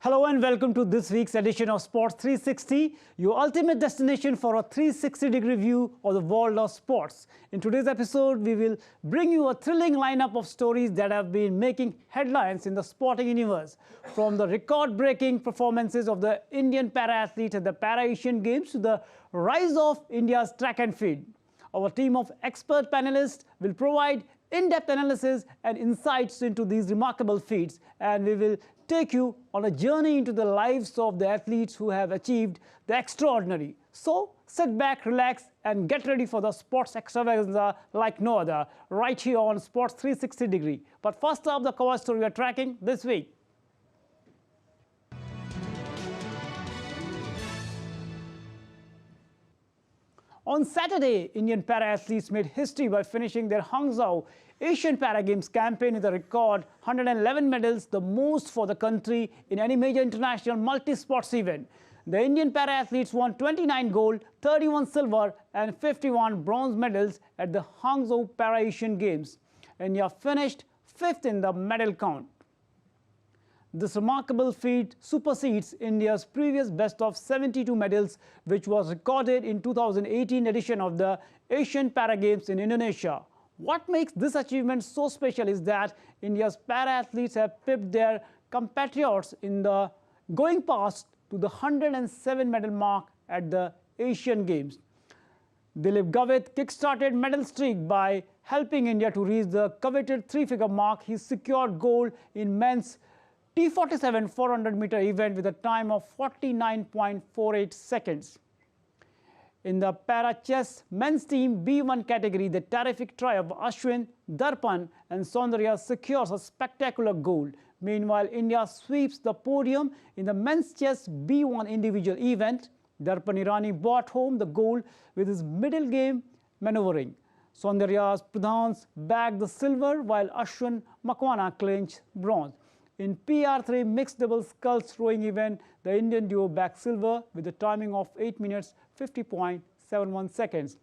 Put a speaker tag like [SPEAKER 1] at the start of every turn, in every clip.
[SPEAKER 1] Hello and welcome to this week's edition of Sports 360, your ultimate destination for a 360-degree view of the world of sports. In today's episode, we will bring you a thrilling lineup of stories that have been making headlines in the sporting universe. From the record-breaking performances of the Indian para-athletes at the Para-Asian Games to the rise of India's track and field. Our team of expert panelists will provide in-depth analysis and insights into these remarkable feats, and we will take you on a journey into the lives of the athletes who have achieved the extraordinary. So sit back, relax, and get ready for the sports extravaganza like no other, right here on Sports 360 Degree. But first up, the cover story we are tracking this week. On Saturday, Indian para-athletes made history by finishing their Hangzhou Asian Para Games campaign with a record 111 medals, the most for the country in any major international multi-sports event. The Indian para-athletes won 29 gold, 31 silver and 51 bronze medals at the Hangzhou Para-Asian Games. India finished 5th in the medal count. This remarkable feat supersedes India's previous best of 72 medals, which was recorded in 2018 edition of the Asian Para Games in Indonesia. What makes this achievement so special is that India's para-athletes have pipped their compatriots in the going past to the 107 medal mark at the Asian Games. Dilip Gavit kick-started medal streak by helping India to reach the coveted three-figure mark. He secured gold in men's T47 400-meter event with a time of 49.48 seconds. In the para-chess men's team B1 category, the terrific try of Ashwin, Darpan and Saundarya secures a spectacular gold. Meanwhile, India sweeps the podium in the men's chess B1 individual event. Darpan Irani brought home the gold with his middle game maneuvering. Saundarya's Pradhans bagged the silver while Ashwin Makwana clinched bronze. In PR3 mixed double sculls rowing event, the Indian duo bagged silver with a timing of 8 minutes 50.71 seconds.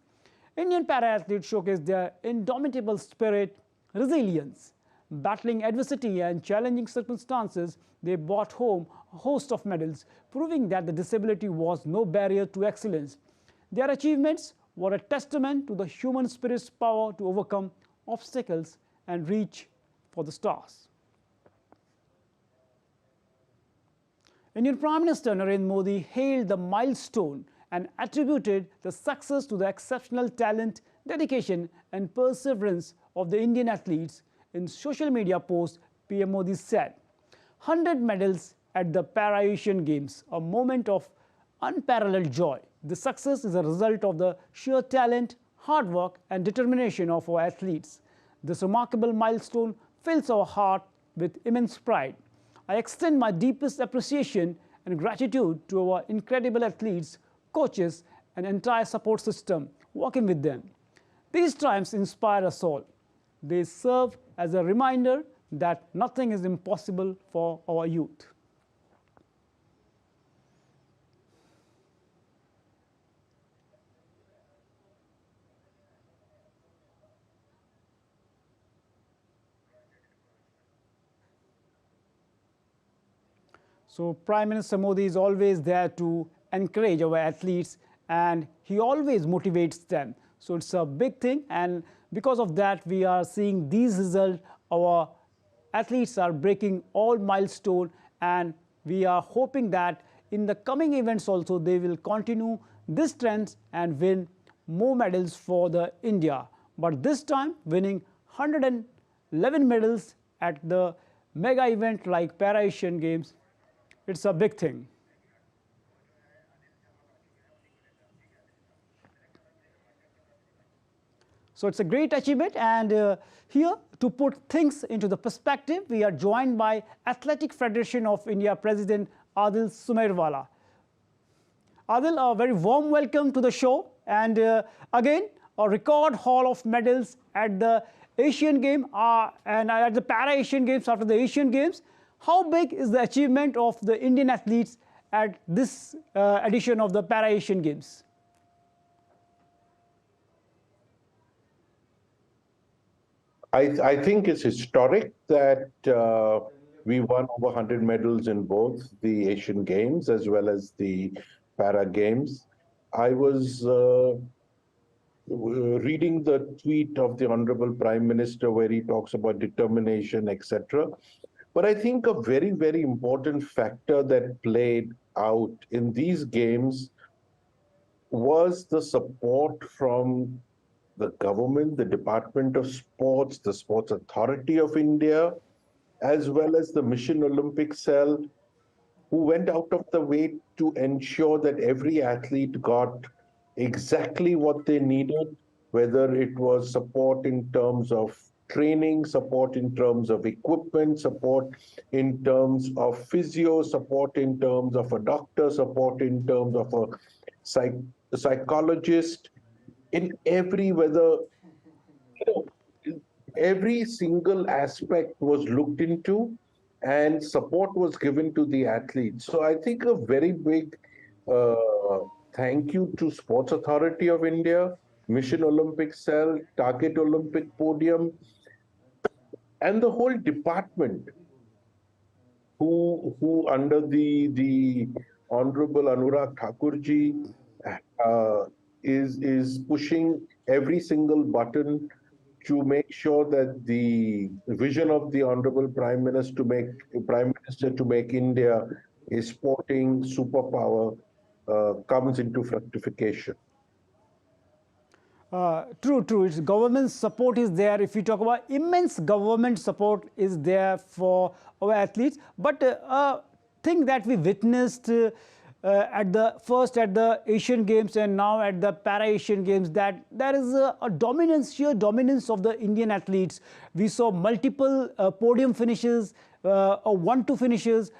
[SPEAKER 1] Indian para-athletes showcased their indomitable spirit, resilience. Battling adversity and challenging circumstances, they brought home a host of medals, proving that the disability was no barrier to excellence. Their achievements were a testament to the human spirit's power to overcome obstacles and reach for the stars. Indian Prime Minister Narendra Modi hailed the milestone and attributed the success to the exceptional talent, dedication and perseverance of the Indian athletes. In social media post, PM Modi said, 100 medals at the Para-Asian Games, a moment of unparalleled joy. The success is a result of the sheer talent, hard work and determination of our athletes. This remarkable milestone fills our heart with immense pride. I extend my deepest appreciation and gratitude to our incredible athletes, coaches, and entire support system working with them. These triumphs inspire us all. They serve as a reminder that nothing is impossible for our youth. So Prime Minister Modi is always there to encourage our athletes and he always motivates them. So it's a big thing, and because of that we are seeing these results. Our athletes are breaking all milestones and we are hoping that in the coming events also they will continue this trend and win more medals for the India. But this time winning 111 medals at the mega event like Para-Asian Games, it's a big thing. So it's a great achievement, and here to put things into the perspective, we are joined by Athletic Federation of India President Adil Sumairwala. Adil, a very warm welcome to the show, and again a record haul of medals at the Asian Games and at the Para-Asian Games after the Asian Games. How big is the achievement of the Indian athletes at this edition of the Para-Asian Games?
[SPEAKER 2] I think it's historic that We won over 100 medals in both the Asian Games as well as the Para Games. I was reading the tweet of the Honorable Prime Minister where he talks about determination, etc. But I think a very, very important factor that played out in these games was the support from the government, the Department of Sports, the Sports Authority of India, as well as the Mission Olympic Cell, who went out of the way to ensure that every athlete got exactly what they needed, whether it was support in terms of training, support in terms of equipment, support in terms of physio, support in terms of a doctor, support in terms of a psychologist, in every whether you know, every single aspect was looked into and support was given to the athletes. So I think a very big uh, thank you to Sports Authority of India, Mission Olympic Cell, Target Olympic Podium, and the whole department who under the Honorable Anurag Thakurji uh, is pushing every single button to make sure that the vision of the Honorable Prime Minister to make India a sporting superpower comes into fructification.
[SPEAKER 1] True, true. It's government support is there. If you talk about immense government support is there for our athletes, but thing that we witnessed at the Asian Games and now at the Para Asian Games, that there is a dominance, sheer dominance of the Indian athletes. We saw multiple podium finishes, or 1-2 finishes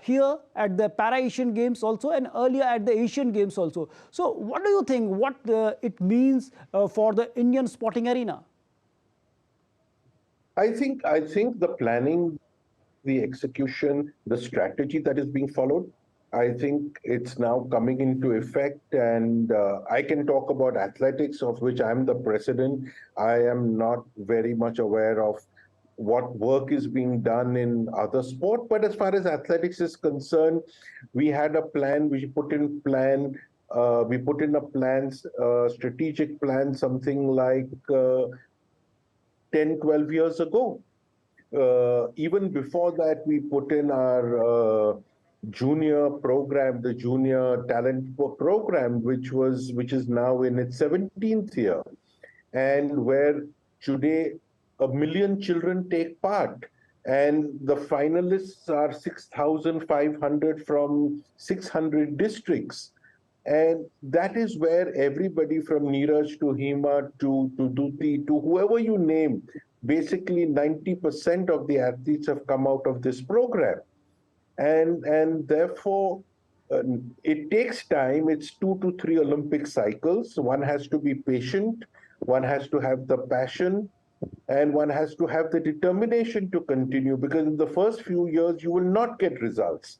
[SPEAKER 1] here at the Para Asian Games also, and earlier at the Asian Games also. So, what do you think? What it means for the Indian sporting arena?
[SPEAKER 2] I think the planning, the execution, the strategy that is being followed, I think it's now coming into effect. And I can talk about athletics, of which I'm the president. I am not very much aware of what work is being done in other sport. But as far as athletics is concerned, we had a plan. We put in a plan, strategic plan, something like 10, 12 years ago. Even before that, we put in our junior program, the junior talent program, which is now in its 17th year, and where today 1 million children take part. And the finalists are 6,500 from 600 districts. And that is where everybody from Neeraj to Hema to Duti to whoever you name, basically 90% of the athletes have come out of this program. And therefore, it takes time. It's 2 to 3 Olympic cycles. One has to be patient, one has to have the passion, and one has to have the determination to continue, because in the first few years, you will not get results.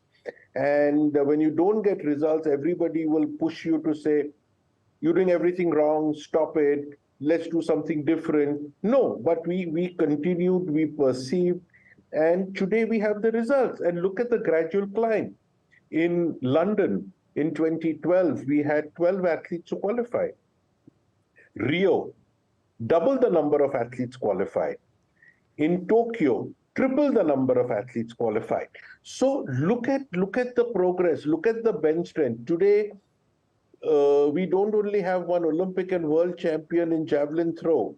[SPEAKER 2] And when you don't get results, everybody will push you to say, you're doing everything wrong, stop it, let's do something different. No, but we continued, we perceived, and today we have the results. And look at the gradual climb. In London in 2012, we had 12 athletes who qualified. Rio, double the number of athletes qualified. In Tokyo, triple the number of athletes qualified. So look at the progress, look at the bench strength. Today, we don't only have one Olympic and world champion in javelin throw.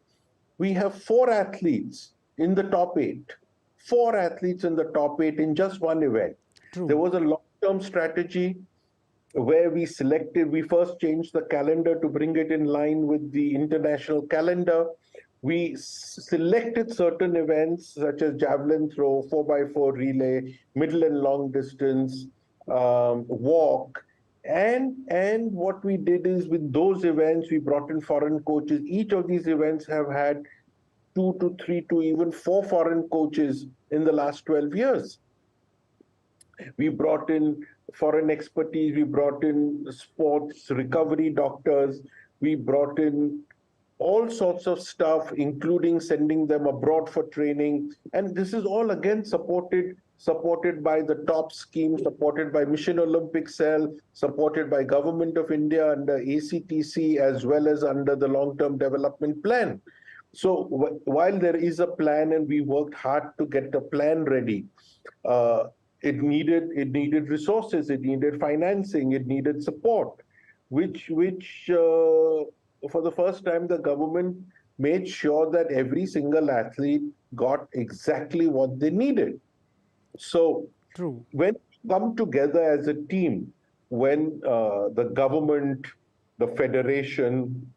[SPEAKER 2] We have 4 athletes in the top 8. 4 athletes in the top 8 in just one event. There
[SPEAKER 1] True.
[SPEAKER 2] was a long-term strategy where we first changed the calendar to bring it in line with the international calendar. We selected certain events such as javelin throw, 4x4 relay, middle and long distance, walk. And what we did is, with those events, we brought in foreign coaches. Each of these events have had 2 to 3 to even 4 foreign coaches in the last 12 years. We brought in foreign expertise, we brought in sports recovery doctors, we brought in all sorts of stuff, including sending them abroad for training. And this is all again supported supported by the top scheme, supported by Mission Olympic Cell, supported by Government of India under ACTC, as well as under the long-term development plan. So while there is a plan and we worked hard to get the plan ready, uh, it needed resources, it needed financing, it needed support, which for the first time the government made sure that every single athlete got exactly what they needed. So
[SPEAKER 1] True.
[SPEAKER 2] when we come together as a team, when the government, the federation,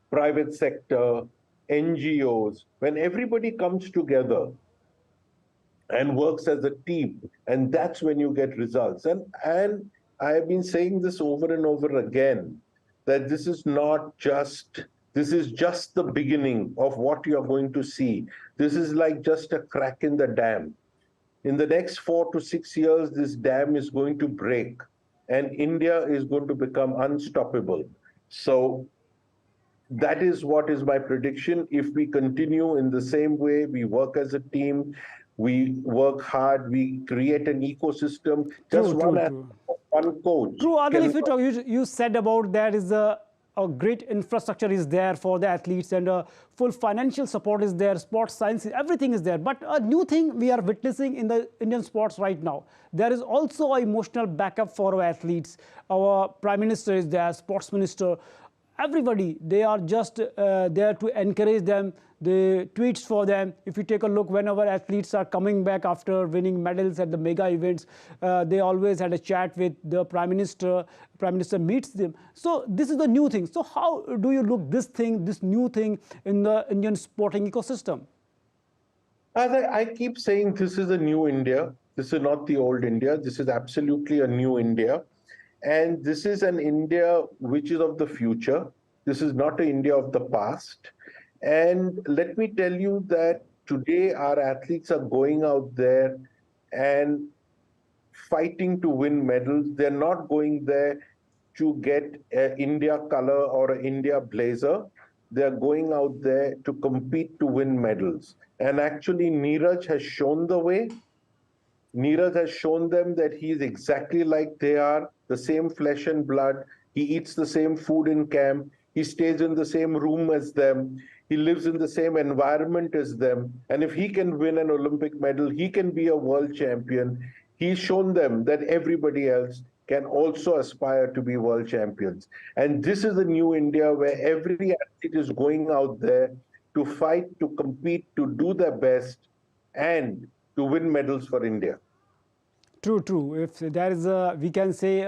[SPEAKER 2] private sector, NGOs, when everybody comes together and works as a team, and that's when you get results. And I have been saying this over and over again, that this is just the beginning of what you're going to see. This is like just a crack in the dam. In the next 4 to 6 years, this dam is going to break and India is going to become unstoppable. So that is what is my prediction. If we continue in the same way, we work as a team, we work hard, we create an ecosystem. Just
[SPEAKER 1] True, true, true.
[SPEAKER 2] one coach
[SPEAKER 1] True, Adil,
[SPEAKER 2] can.
[SPEAKER 1] if you talk, you said about there is a great infrastructure is there for the athletes and full financial support is there, sports science, everything is there. But a new thing we are witnessing in the Indian sports right now, there is also an emotional backup for our athletes. Our Prime Minister is there, Sports Minister, everybody, they are just there to encourage them, the tweets for them. If you take a look, whenever athletes are coming back after winning medals at the mega events, they always had a chat with the Prime Minister. Prime Minister meets them. So this is the new thing. So how do you look this new thing in the Indian sporting ecosystem?
[SPEAKER 2] As I keep saying, this is a new India. This is not the old India. This is absolutely a new India. And this is an India which is of the future. This is not an India of the past. And let me tell you that today our athletes are going out there and fighting to win medals. They're not going there to get an India color or an India blazer. They're going out there to compete to win medals. And actually, Neeraj has shown the way. Neeraj has shown them that he is exactly like they are, the same flesh and blood. He eats the same food in camp. He stays in the same room as them. He lives in the same environment as them. And if he can win an Olympic medal, he can be a world champion. He's shown them that everybody else can also aspire to be world champions. And this is the new India where every athlete is going out there to fight, to compete, to do their best, and to win medals for India.
[SPEAKER 1] True, true. If there is a, we can say,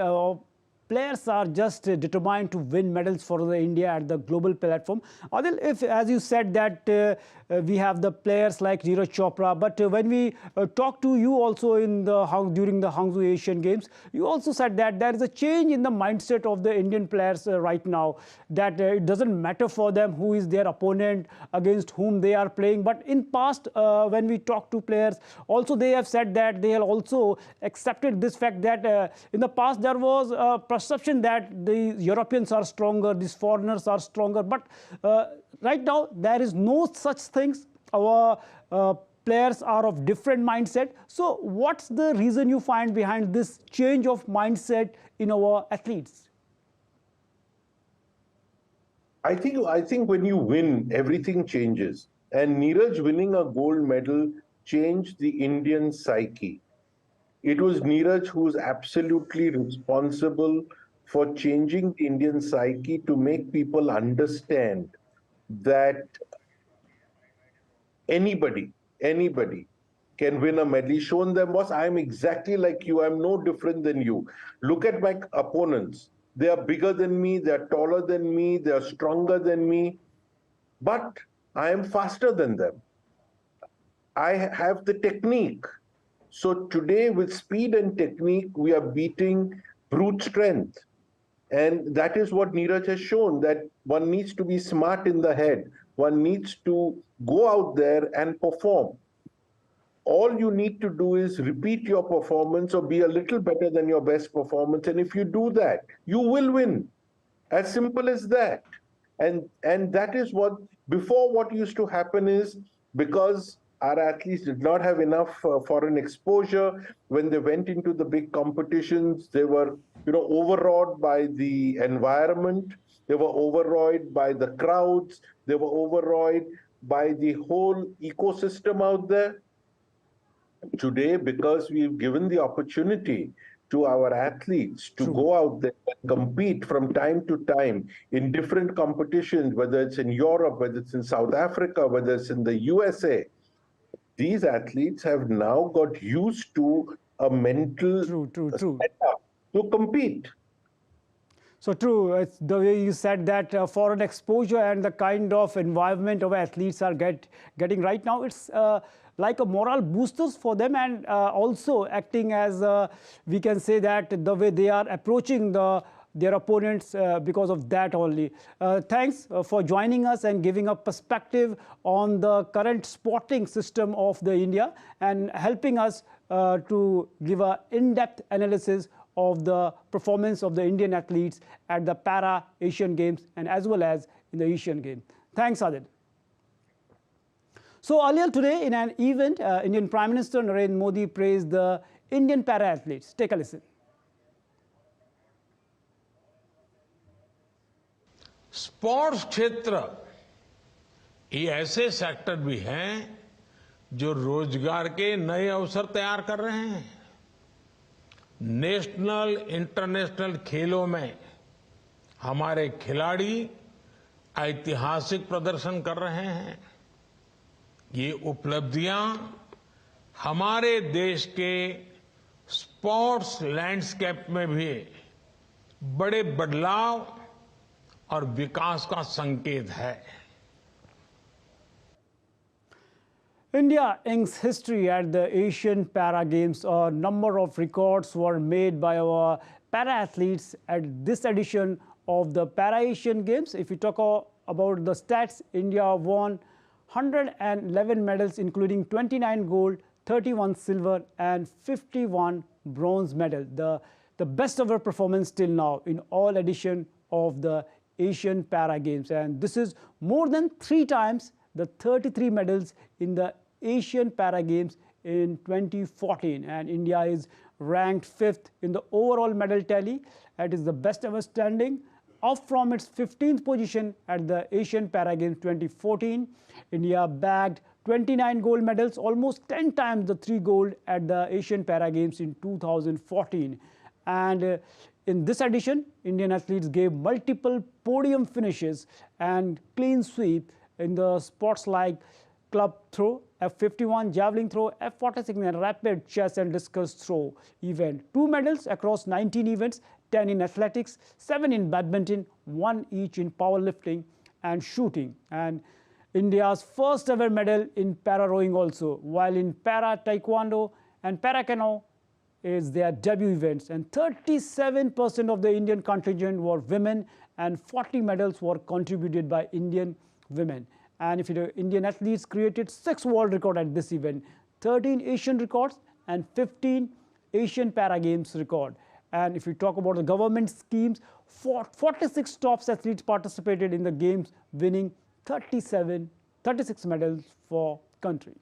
[SPEAKER 1] players are just determined to win medals for the India at the global platform. Adil, if, as you said, that we have the players like Neeraj Chopra, but when we talked to you also in the during the Hangzhou Asian Games, you also said that there is a change in the mindset of the Indian players right now, that it doesn't matter for them who is their opponent, against whom they are playing. But in past, when we talk to players, also they have said that they have also accepted this fact that in the past there was a perception that the Europeans are stronger, these foreigners are stronger. But right now, there is no such things. Our players are of different mindset. So what's the reason you find behind this change of mindset in our athletes?
[SPEAKER 2] I think when you win, everything changes. And Neeraj winning a gold medal changed the Indian psyche. It was Neeraj who was absolutely responsible for changing the Indian psyche to make people understand that anybody can win a medal. He's shown them, boss, I'm exactly like you. I'm no different than you. Look at my opponents. They are bigger than me. They're taller than me. They're stronger than me. But I am faster than them. I have the technique. So today, with speed and technique, we are beating brute strength. And that is what Neeraj has shown, that one needs to be smart in the head. One needs to go out there and perform. All you need to do is repeat your performance or be a little better than your best performance. And if you do that, you will win. As simple as that. And that is what, before what used to happen is, because our athletes did not have enough foreign exposure. When they went into the big competitions, they were, overawed by the environment. They were overawed by the crowds. They were overawed by the whole ecosystem out there. Today, because we've given the opportunity to our athletes to go out there and compete from time to time in different competitions, whether it's in Europe, whether it's in South Africa, whether it's in the USA, these athletes have now got used to a mental setup to compete.
[SPEAKER 1] So true. It's the way you said that foreign exposure and the kind of environment our athletes are getting right now, it's like a moral boosters for them, and also acting as, we can say that the way they are approaching their opponents because of that only. Thanks for joining us and giving a perspective on the current sporting system of the India and helping us to give an in-depth analysis of the performance of the Indian athletes at the Para Asian Games and as well as in the Asian Games. Thanks, Adit. So earlier today in an event, Indian Prime Minister Narendra Modi praised the Indian para athletes. Take a listen.
[SPEAKER 3] Sports क्षेत्र ये ऐसे sector भी हैं जो रोजगार के नए अवसर तैयार कर रहे हैं। नेशनल इंटरनेशनल खेलों में हमारे खिलाड़ी ऐतिहासिक प्रदर्शन कर रहे हैं। ये उपलब्धियां हमारे देश के स्पोर्ट्स लैंडस्केप में भी बड़े बदलाव और विकास का संकेत है।
[SPEAKER 1] India inks history at the Asian Para Games. A number of records were made by our para athletes at this edition of the Para Asian Games. If you talk about the stats, India won 111 medals, including 29 gold, 31 silver, and 51 bronze medals. The best ever performance till now in all editions of the Asian Para Games. And this is more than 3 times the 33 medals in the Asian Para Games in 2014, and India is ranked 5th in the overall medal tally. That is the best ever standing, up from its 15th position at the Asian Para Games 2014. India bagged 29 gold medals, almost 10 times the 3 gold at the Asian Para Games in 2014. And in this edition, Indian athletes gave multiple podium finishes and clean sweep in the sports like club throw, F51, javelin throw, F46 and rapid chess and discus throw event. 2 medals across 19 events, 10 in athletics, 7 in badminton, 1 each in powerlifting and shooting. And India's first ever medal in para rowing also, while in para taekwondo and para canoe is their debut events. And 37% of the Indian contingent were women and 40 medals were contributed by Indian women. And if Indian athletes created 6 world records at this event, 13 Asian records and 15 Asian Para Games record. And if you talk about the government schemes, 46 top athletes participated in the games, winning 36 medals for country.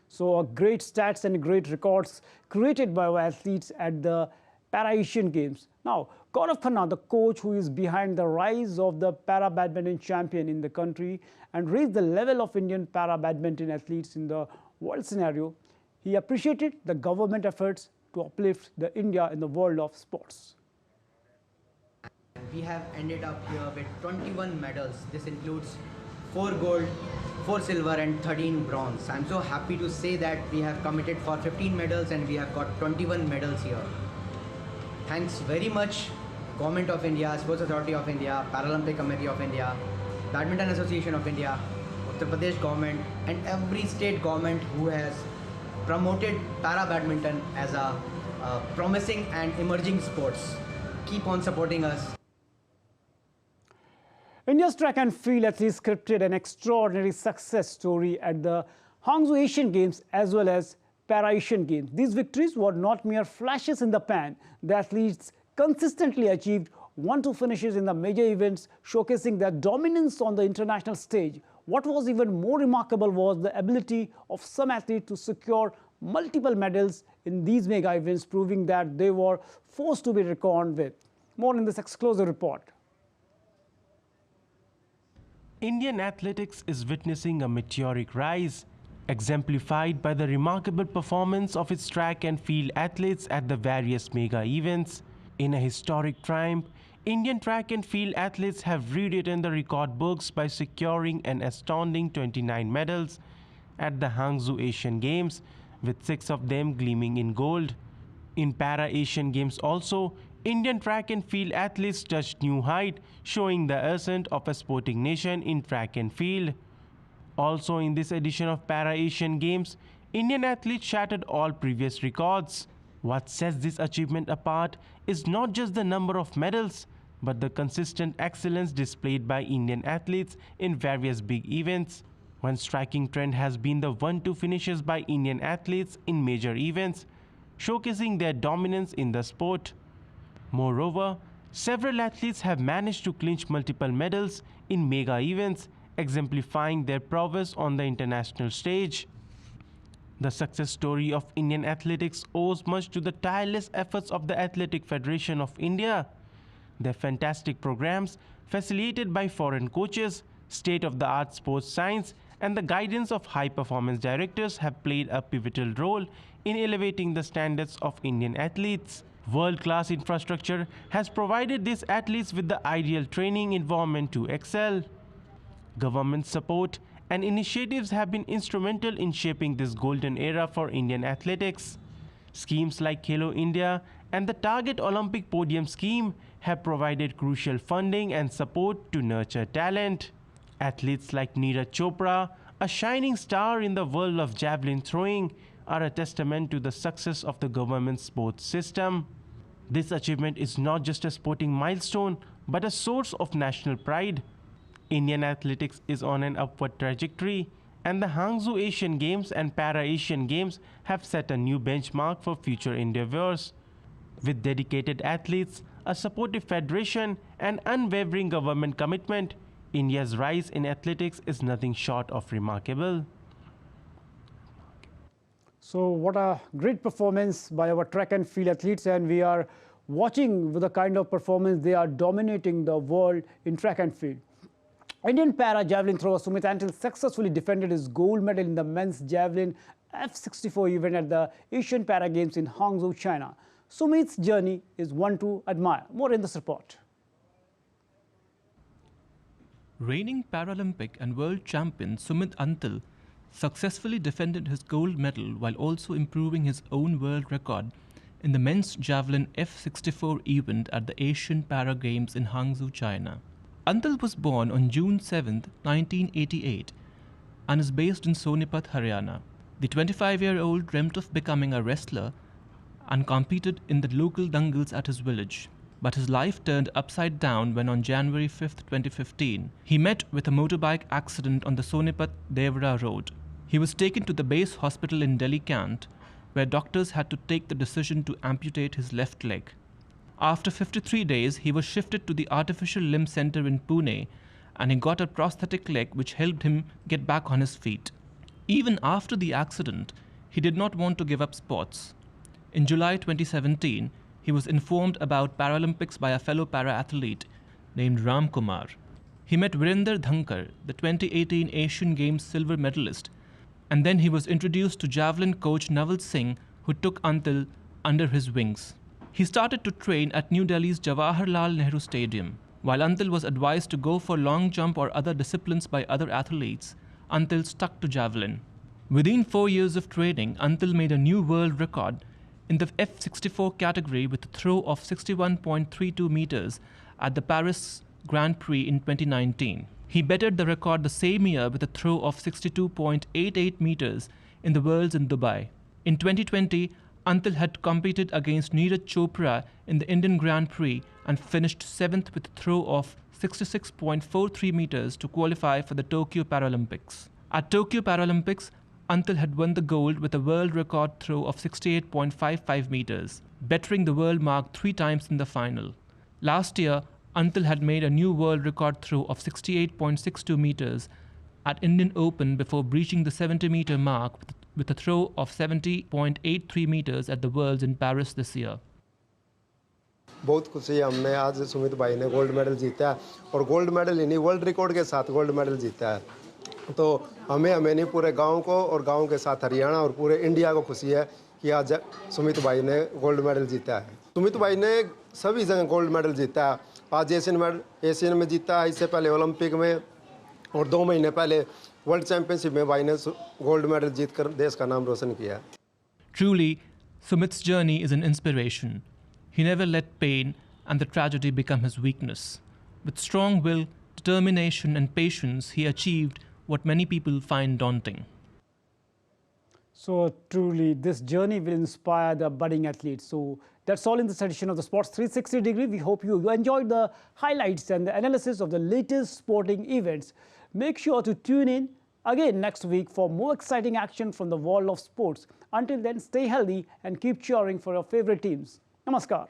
[SPEAKER 1] So great stats and great records created by our athletes at the Para Asian Games. Now, Gaurav Khanna, the coach who is behind the rise of the para badminton champion in the country and raised the level of Indian para badminton athletes in the world scenario, he appreciated the government efforts to uplift the India in the world of sports.
[SPEAKER 4] We have ended up here with 21 medals. This includes 4 gold, 4 silver and 13 bronze. I'm so happy to say that we have committed for 15 medals and we have got 21 medals here. Thanks very much Government of India, Sports Authority of India, Paralympic Committee of India, Badminton Association of India, Uttar Pradesh government and every state government who has promoted para badminton as a promising and emerging sports. Keep on supporting us.
[SPEAKER 1] India's track and field athletes scripted an extraordinary success story at the Hangzhou Asian Games as well as Para Asian Games. These victories were not mere flashes in the pan. The athletes consistently achieved 1-2 finishes in the major events, showcasing their dominance on the international stage. What was even more remarkable was the ability of some athletes to secure multiple medals in these mega events, proving that they were forced to be reckoned with. More in this exclusive report.
[SPEAKER 5] Indian athletics is witnessing a meteoric rise, exemplified by the remarkable performance of its track and field athletes at the various mega events. In a historic triumph, Indian track and field athletes have rewritten the record books by securing an astounding 29 medals at the Hangzhou Asian Games, with 6 of them gleaming in gold. In Para Asian Games also, Indian track and field athletes touched new height, showing the ascent of a sporting nation in track and field. Also in this edition of Para Asian Games, Indian athletes shattered all previous records. What sets this achievement apart is not just the number of medals, but the consistent excellence displayed by Indian athletes in various big events. One striking trend has been the 1-2 finishes by Indian athletes in major events, showcasing their dominance in the sport. Moreover, several athletes have managed to clinch multiple medals in mega events, exemplifying their prowess on the international stage. The success story of Indian athletics owes much to the tireless efforts of the Athletic Federation of India. Their fantastic programs, facilitated by foreign coaches, state-of-the-art sports science, and the guidance of high-performance directors have played a pivotal role in elevating the standards of Indian athletes. World-class infrastructure has provided these athletes with the ideal training environment to excel. Government support and initiatives have been instrumental in shaping this golden era for Indian athletics. Schemes like Khelo India and the Target Olympic Podium Scheme have provided crucial funding and support to nurture talent. Athletes like Neeraj Chopra, a shining star in the world of javelin throwing, are a testament to the success of the government sports system. This achievement is not just a sporting milestone, but a source of national pride. Indian athletics is on an upward trajectory, and the Hangzhou Asian Games and Para Asian Games have set a new benchmark for future endeavors. With dedicated athletes, a supportive federation, and unwavering government commitment, India's rise in athletics is nothing short of remarkable.
[SPEAKER 1] So what a great performance by our track and field athletes, and we are watching with the kind of performance they are dominating the world in track and field. Indian para javelin thrower Sumit Antil successfully defended his gold medal in the men's javelin F64 event at the Asian Para Games in Hangzhou, China. Sumit's journey is one to admire. More in this report.
[SPEAKER 6] Reigning Paralympic and world champion Sumit Antil successfully defended his gold medal while also improving his own world record in the men's javelin F64 event at the Asian Para Games in Hangzhou, China. Antil was born on June 7, 1988 and is based in Sonipat, Haryana. The 25-year-old dreamt of becoming a wrestler and competed in the local dangles at his village. But his life turned upside down when on January 5, 2015, he met with a motorbike accident on the Sonipat-Devra road. He was taken to the base hospital in Delhi Cant, where doctors had to take the decision to amputate his left leg. After 53 days, he was shifted to the Artificial Limb Center in Pune, and he got a prosthetic leg which helped him get back on his feet. Even after the accident, he did not want to give up sports. In July 2017, he was informed about Paralympics by a fellow para-athlete named Ram Kumar. He met Virender Dhankar, the 2018 Asian Games silver medalist, and then he was introduced to javelin coach Naval Singh, who took Antil under his wings. He started to train at New Delhi's Jawaharlal Nehru Stadium. While Antil was advised to go for long jump or other disciplines by other athletes, Antil stuck to javelin. Within 4 years of training, Antil made a new world record in the F64 category with a throw of 61.32 meters at the Paris Grand Prix in 2019. He bettered the record the same year with a throw of 62.88 meters in the Worlds in Dubai. In 2020, Antil had competed against Neeraj Chopra in the Indian Grand Prix and finished 7th with a throw of 66.43 meters to qualify for the Tokyo Paralympics. At Tokyo Paralympics, Antil had won the gold with a world record throw of 68.55 meters, bettering the world mark 3 times in the final. Last year, Antil had made a new world record throw of 68.62 meters at Indian Open before breaching the 70-meter mark with a throw of 70.83 meters at the Worlds in Paris this year.
[SPEAKER 7] बहुत खुशी है हमने आज सुमित भाई ने gold medal जीता है और गोल्ड मेडल इन्हीं वर्ल्ड रिकॉर्ड के साथ गोल्ड मेडल जीता है तो हमें नहीं पूरे गांव को और गांव के साथ हरियाणा और पूरे इंडिया को खुशी है कि आज सुमित भाई ने गोल्ड मेडल जीता है सुमित भाई ने सभी जगह गोल्ड मेडल जीता है आज एशियन में जीता है इससे पहले ओलंपिक में और 2 महीने पहले वर्ल्ड चैंपियनशिप में भाई ने गोल्ड मेडल जीतकर देश का नाम रोशन किया
[SPEAKER 6] Truly, Sumit's journey is an inspiration. He never let pain and the tragedy become his weakness. With strong will, determination and patience, he achieved what many people find daunting.
[SPEAKER 1] So truly, this journey will inspire the budding athletes. So that's all in this edition of the Sports 360 Degree. We hope you enjoyed the highlights and the analysis of the latest sporting events. Make sure to tune in again next week for more exciting action from the world of sports. Until then, stay healthy and keep cheering for your favorite teams. Namaskar.